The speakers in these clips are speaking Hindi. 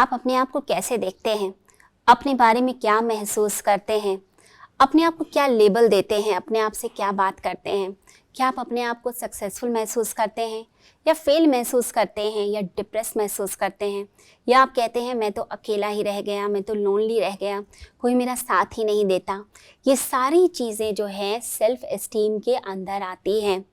आप अपने आप को कैसे देखते हैं? अपने बारे में क्या महसूस करते हैं? अपने आप को क्या लेबल देते हैं? अपने आप से क्या बात करते हैं? क्या आप अपने आप को सक्सेसफुल महसूस करते हैं या फेल महसूस करते हैं या डिप्रेस महसूस करते हैं? या आप कहते हैं मैं तो अकेला ही रह गया, मैं तो लोनली रह गया, कोई मेरा साथ ही नहीं देता। ये सारी चीज़ें जो है सेल्फ एस्टीम के अंदर आती हैं।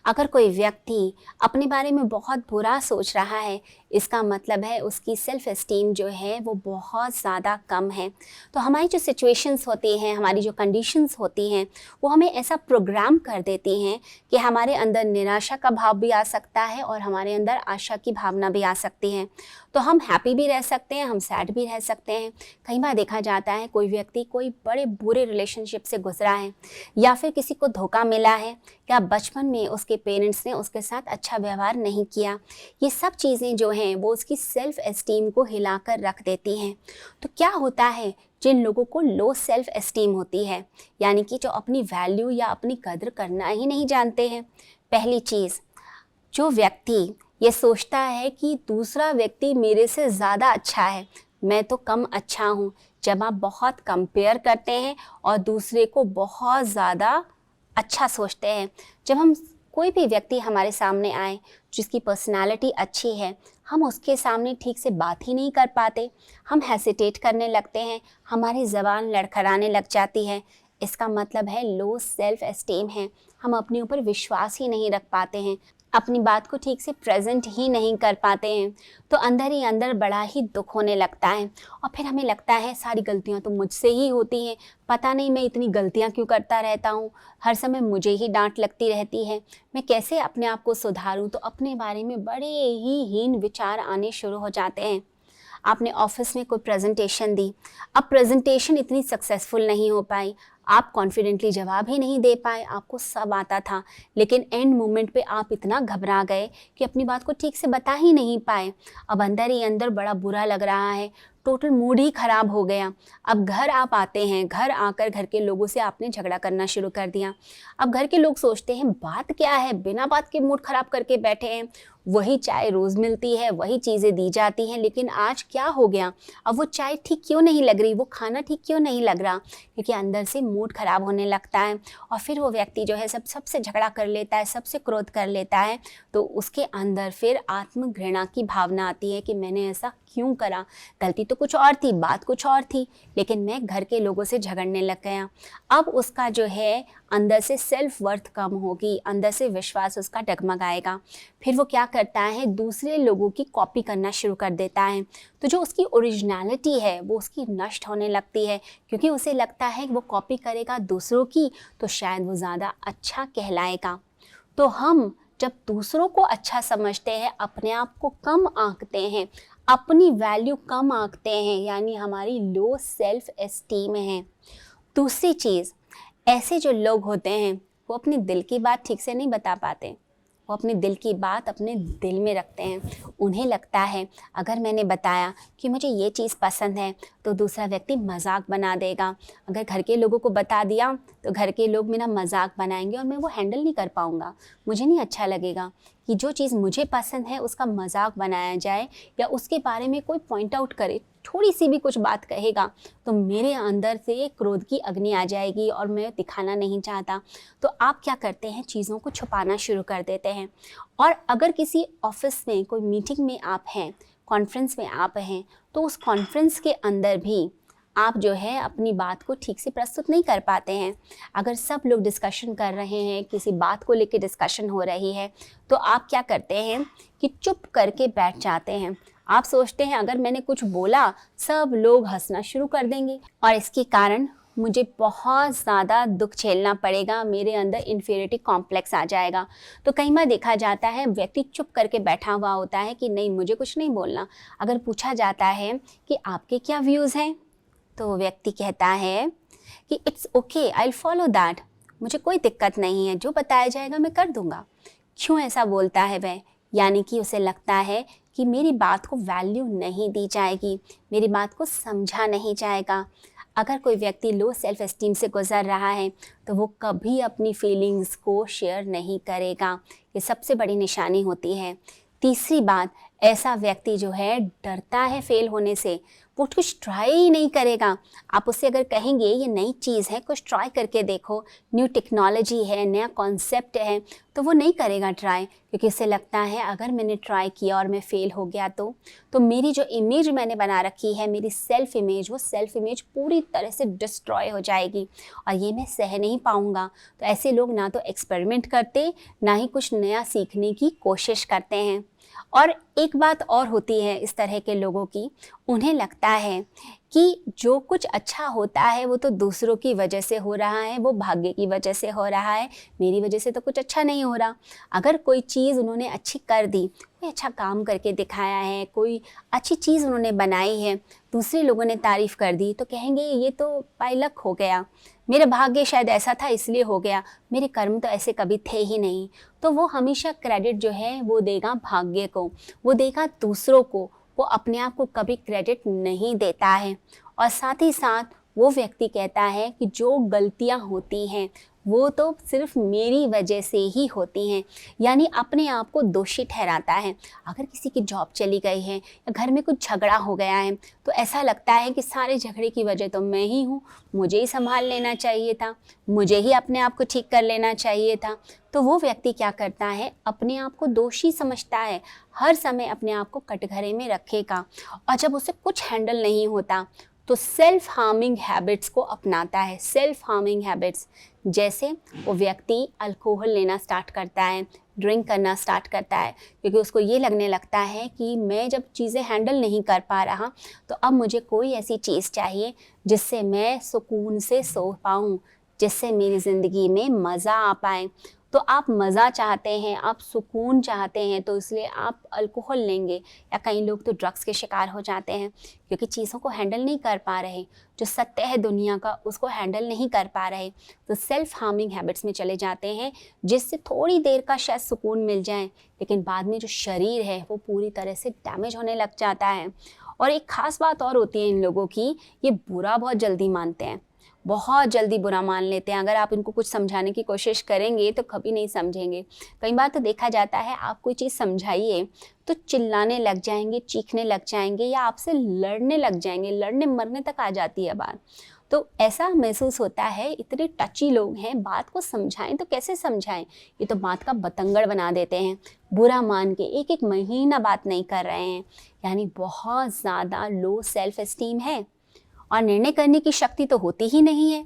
अगर कोई व्यक्ति अपने बारे में बहुत बुरा सोच रहा है, इसका मतलब है उसकी सेल्फ एस्टीम जो है वो बहुत ज़्यादा कम है। तो हमारी जो सिचुएशंस होती हैं, हमारी जो कंडीशंस होती हैं, वो हमें ऐसा प्रोग्राम कर देती हैं कि हमारे अंदर निराशा का भाव भी आ सकता है और हमारे अंदर आशा की भावना भी आ सकती है। तो हम हैप्पी भी रह सकते हैं, हम सैड भी रह सकते हैं। कई बार देखा जाता है कोई व्यक्ति कोई बड़े बुरे रिलेशनशिप से गुजरा है या फिर किसी को धोखा मिला है या बचपन में उसके पेरेंट्स ने उसके साथ अच्छा व्यवहार नहीं किया। ये सब चीज़ें जो हैं वो उसकी सेल्फ एस्टीम को हिलाकर रख देती हैं। तो क्या होता है जिन लोगों को लो सेल्फ एस्टीम होती है, यानी कि जो अपनी वैल्यू या अपनी कद्र करना ही नहीं जानते हैं। पहली चीज़, जो व्यक्ति ये सोचता है कि दूसरा व्यक्ति मेरे से ज़्यादा अच्छा है, मैं तो कम अच्छा हूँ। जब आप बहुत कंपेयर करते हैं और दूसरे को बहुत ज़्यादा अच्छा सोचते हैं, जब हम कोई भी व्यक्ति हमारे सामने आए जिसकी पर्सनालिटी अच्छी है, हम उसके सामने ठीक से बात ही नहीं कर पाते, हम हेसिटेट करने लगते हैं, हमारी ज़बान लड़खड़ाने लग जाती है। इसका मतलब है लो सेल्फ एस्टीम है। हम अपने ऊपर विश्वास ही नहीं रख पाते हैं, अपनी बात को ठीक से प्रेजेंट ही नहीं कर पाते हैं। तो अंदर ही अंदर बड़ा ही दुख होने लगता है और फिर हमें लगता है सारी गलतियां तो मुझसे ही होती हैं, पता नहीं मैं इतनी गलतियां क्यों करता रहता हूँ, हर समय मुझे ही डांट लगती रहती है, मैं कैसे अपने आप को सुधारूँ। तो अपने बारे में बड़े ही हीन विचार आने शुरू हो जाते हैं। आपने ऑफिस में कोई प्रेजेंटेशन दी, अब प्रेजेंटेशन इतनी सक्सेसफुल नहीं हो पाई, आप कॉन्फिडेंटली जवाब ही नहीं दे पाए, आपको सब आता था लेकिन एंड मोमेंट पे आप इतना घबरा गए कि अपनी बात को ठीक से बता ही नहीं पाए। अब अंदर ही अंदर बड़ा बुरा लग रहा है, टोटल मूड ही ख़राब हो गया। अब घर आप आते हैं, घर आकर घर के लोगों से आपने झगड़ा करना शुरू कर दिया। अब घर के लोग सोचते हैं बात क्या है, बिना बात के मूड ख़राब करके बैठे हैं, वही चाय रोज़ मिलती है, वही चीज़ें दी जाती हैं, लेकिन आज क्या हो गया, अब वो चाय ठीक क्यों नहीं लग रही, वो खाना ठीक क्यों नहीं लग रहा, क्योंकि अंदर से मूड ख़राब होने लगता है। और फिर वो व्यक्ति जो है सबसे झगड़ा कर लेता है, सबसे क्रोध कर लेता है। तो उसके अंदर फिर आत्मघृणा की भावना आती है कि मैंने ऐसा क्यों करा, गलती तो कुछ और थी, बात कुछ और थी, लेकिन मैं घर के लोगों से झगड़ने लग गया। अब उसका जो है अंदर से सेल्फ वर्थ कम होगी, अंदर से विश्वास उसका डगमगाएगा। फिर वो क्या करता है, दूसरे लोगों की कॉपी करना शुरू कर देता है। तो जो उसकी ओरिजिनलिटी है वो उसकी नष्ट होने लगती है, क्योंकि उसे लगता है कि वो कॉपी करेगा दूसरों की तो शायद वो ज़्यादा अच्छा कहलाएगा। तो हम जब दूसरों को अच्छा समझते हैं, अपने आप को कम आंकते हैं, अपनी वैल्यू कम आंकते हैं, यानी हमारी लो सेल्फ एस्टीम है। दूसरी चीज़, ऐसे जो लोग होते हैं वो अपने दिल की बात ठीक से नहीं बता पाते, वो अपने दिल की बात अपने दिल में रखते हैं। उन्हें लगता है अगर मैंने बताया कि मुझे ये चीज़ पसंद है तो दूसरा व्यक्ति मजाक बना देगा, अगर घर के लोगों को बता दिया तो घर के लोग मेरा मजाक बनाएंगे और मैं वो हैंडल नहीं कर पाऊँगा, मुझे नहीं अच्छा लगेगा कि जो चीज़ मुझे पसंद है उसका मजाक बनाया जाए या उसके बारे में कोई पॉइंट आउट करे, थोड़ी सी भी कुछ बात कहेगा तो मेरे अंदर से क्रोध की अग्नि आ जाएगी और मैं दिखाना नहीं चाहता। तो आप क्या करते हैं, चीज़ों को छुपाना शुरू कर देते हैं। और अगर किसी ऑफिस में कोई मीटिंग में आप हैं, कॉन्फ्रेंस में आप हैं, तो उस कॉन्फ्रेंस के अंदर भी आप जो है अपनी बात को ठीक से प्रस्तुत नहीं कर पाते हैं। अगर सब लोग डिस्कशन कर रहे हैं, किसी बात को लेकर डिस्कशन हो रही है, तो आप क्या करते हैं कि चुप करके बैठ जाते हैं। आप सोचते हैं अगर मैंने कुछ बोला सब लोग हंसना शुरू कर देंगे और इसके कारण मुझे बहुत ज़्यादा दुख झेलना पड़ेगा, मेरे अंदर इन्फीरियरिटी कॉम्प्लेक्स आ जाएगा। तो कई बार देखा जाता है व्यक्ति चुप करके बैठा हुआ होता है कि नहीं मुझे कुछ नहीं बोलना। अगर पूछा जाता है कि आपके क्या व्यूज़ हैं, तो व्यक्ति कहता है कि it's okay, I will follow that, मुझे कोई दिक्कत नहीं है, जो बताया जाएगा मैं कर दूंगा। क्यों ऐसा बोलता है वह, यानी कि उसे लगता है कि मेरी बात को वैल्यू नहीं दी जाएगी, मेरी बात को समझा नहीं जाएगा। अगर कोई व्यक्ति लो सेल्फ एस्टीम से गुजर रहा है तो वो कभी अपनी फीलिंग्स को शेयर नहीं करेगा, ये सबसे बड़ी निशानी होती है। तीसरी बात, ऐसा व्यक्ति जो है डरता है फेल होने से, वो कुछ ट्राई ही नहीं करेगा। आप उससे अगर कहेंगे ये नई चीज़ है, कुछ ट्राई करके देखो, न्यू टेक्नोलॉजी है, नया कॉन्सेप्ट है, तो वो नहीं करेगा ट्राई, क्योंकि उसे लगता है अगर मैंने ट्राई किया और मैं फेल हो गया तो मेरी जो इमेज मैंने बना रखी है, मेरी सेल्फ इमेज, वो सेल्फ इमेज पूरी तरह से डिस्ट्रॉय हो जाएगी और ये मैं सह नहीं पाऊँगा। तो ऐसे लोग ना तो एक्सपेरिमेंट करते, ना ही कुछ नया सीखने की कोशिश करते हैं। और एक बात और होती है इस तरह के लोगों की, उन्हें लगता है कि जो कुछ अच्छा होता है वो तो दूसरों की वजह से हो रहा है, वो भाग्य की वजह से हो रहा है, मेरी वजह से तो कुछ अच्छा नहीं हो रहा। अगर कोई चीज़ उन्होंने अच्छी कर दी, कोई अच्छा काम करके दिखाया है, कोई अच्छी चीज़ उन्होंने बनाई है, दूसरे लोगों ने तारीफ़ कर दी, तो कहेंगे ये तो बाय लक हो गया, मेरा भाग्य शायद ऐसा था इसलिए हो गया, मेरे कर्म तो ऐसे कभी थे ही नहीं। तो वो हमेशा क्रेडिट जो है वो देगा भाग्य को, वो देगा दूसरों को, वो अपने आप को कभी क्रेडिट नहीं देता है। और साथ ही साथ वो व्यक्ति कहता है कि जो गलतियां होती हैं वो तो सिर्फ मेरी वजह से ही होती हैं, यानी अपने आप को दोषी ठहराता है। अगर किसी की जॉब चली गई है या घर में कुछ झगड़ा हो गया है तो ऐसा लगता है कि सारे झगड़े की वजह तो मैं ही हूँ, मुझे ही संभाल लेना चाहिए था, मुझे ही अपने आप को ठीक कर लेना चाहिए था। तो वो व्यक्ति क्या करता है, अपने आप को दोषी समझता है, हर समय अपने आप को कटघरे में रखेगा और जब उसे कुछ हैंडल नहीं होता तो सेल्फ हार्मिंग हैबिट्स को अपनाता है। सेल्फ हार्मिंग हैबिट्स जैसे वो व्यक्ति अल्कोहल लेना स्टार्ट करता है, ड्रिंक करना स्टार्ट करता है, क्योंकि उसको ये लगने लगता है कि मैं जब चीज़ें हैंडल नहीं कर पा रहा तो अब मुझे कोई ऐसी चीज़ चाहिए जिससे मैं सुकून से सो पाऊँ, जिससे मेरी ज़िंदगी में मज़ा आ पाए। तो आप मज़ा चाहते हैं, आप सुकून चाहते हैं, तो इसलिए आप अल्कोहल लेंगे, या कई लोग तो ड्रग्स के शिकार हो जाते हैं क्योंकि चीज़ों को हैंडल नहीं कर पा रहे, जो सत्य है दुनिया का उसको हैंडल नहीं कर पा रहे, तो सेल्फ हार्मिंग हैबिट्स में चले जाते हैं, जिससे थोड़ी देर का शायद सुकून मिल जाए, लेकिन बाद में जो शरीर है वो पूरी तरह से डैमेज होने लग जाता है। और एक ख़ास बात और होती है इन लोगों की, ये बुरा बहुत जल्दी मानते हैं, बहुत जल्दी बुरा मान लेते हैं। अगर आप इनको कुछ समझाने की कोशिश करेंगे तो कभी नहीं समझेंगे। कई बार तो देखा जाता है आप कोई चीज़ समझाइए तो चिल्लाने लग जाएंगे, चीखने लग जाएंगे या आपसे लड़ने लग जाएंगे, लड़ने मरने तक आ जाती है बात। तो ऐसा महसूस होता है इतने टची लोग हैं, बात को समझाएं तो कैसे समझाएं, ये तो बात का बतंगड़ बना देते हैं, बुरा मान के एक एक महीना बात नहीं कर रहे हैं, यानी बहुत ज़्यादा लो सेल्फ एस्टीम है। और निर्णय करने की शक्ति तो होती ही नहीं है।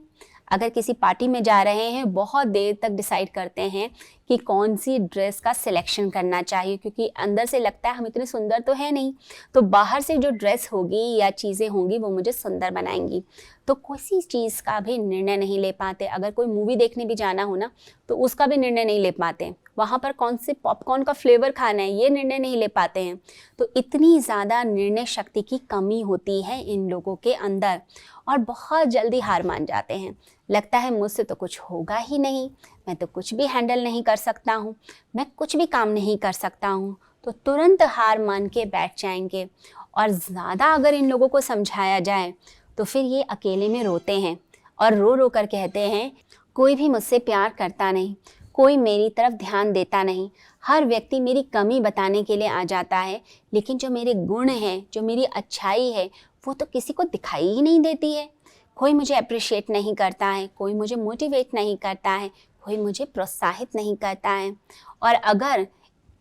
अगर किसी पार्टी में जा रहे हैं, बहुत देर तक डिसाइड करते हैं कि कौन सी ड्रेस का सिलेक्शन करना चाहिए, क्योंकि अंदर से लगता है हम इतने सुंदर तो है नहीं, तो बाहर से जो ड्रेस होगी या चीज़ें होंगी वो मुझे सुंदर बनाएंगी। तो किसी चीज़ का भी निर्णय नहीं ले पाते। अगर कोई मूवी देखने भी जाना हो ना तो उसका भी निर्णय नहीं ले पाते, वहाँ पर कौन से पॉपकॉर्न का फ्लेवर खाना है ये निर्णय नहीं ले पाते हैं। तो इतनी ज़्यादा निर्णय शक्ति की कमी होती है इन लोगों के अंदर और बहुत जल्दी हार मान जाते हैं। लगता है मुझसे तो कुछ होगा ही नहीं, मैं तो कुछ भी हैंडल नहीं कर सकता हूँ, मैं कुछ भी काम नहीं कर सकता हूँ, तो तुरंत हार मान के बैठ जाएंगे। और ज़्यादा अगर इन लोगों को समझाया जाए तो फिर ये अकेले में रोते हैं और रो रो कर कहते हैं कोई भी मुझसे प्यार करता नहीं, कोई मेरी तरफ ध्यान देता नहीं, हर व्यक्ति मेरी कमी बताने के लिए आ जाता है, लेकिन जो मेरे गुण हैं, जो मेरी अच्छाई है वो तो किसी को दिखाई ही नहीं देती है। कोई मुझे अप्रिशिएट नहीं करता है, कोई मुझे मोटिवेट नहीं करता है, कोई मुझे प्रोत्साहित नहीं करता है। और अगर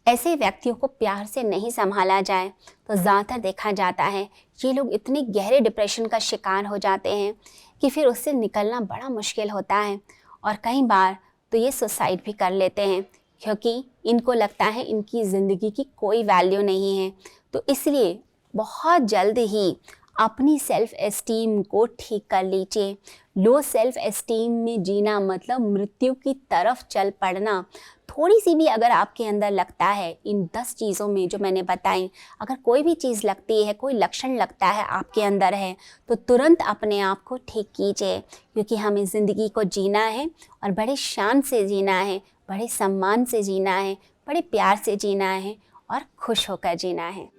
ऐसे व्यक्तियों को प्यार से नहीं संभाला जाए तो ज़्यादातर देखा जाता है ये लोग इतने गहरे डिप्रेशन का शिकार हो जाते हैं कि फिर उससे निकलना बड़ा मुश्किल होता है। और कई बार तो ये सुसाइड भी कर लेते हैं, क्योंकि इनको लगता है इनकी ज़िंदगी की कोई वैल्यू नहीं है। तो इसलिए बहुत जल्द ही अपनी सेल्फ एस्टीम को ठीक कर लीजिए। लो सेल्फ एस्टीम में जीना मतलब मृत्यु की तरफ चल पड़ना। थोड़ी सी भी अगर आपके अंदर लगता है इन 10 चीज़ों में जो मैंने बताई, अगर कोई भी चीज़ लगती है, कोई लक्षण लगता है आपके अंदर है, तो तुरंत अपने आप को ठीक कीजिए, क्योंकि हमें ज़िंदगी को जीना है और बड़े शान से जीना है, बड़े सम्मान से जीना है, बड़े प्यार से जीना है और खुश होकर जीना है।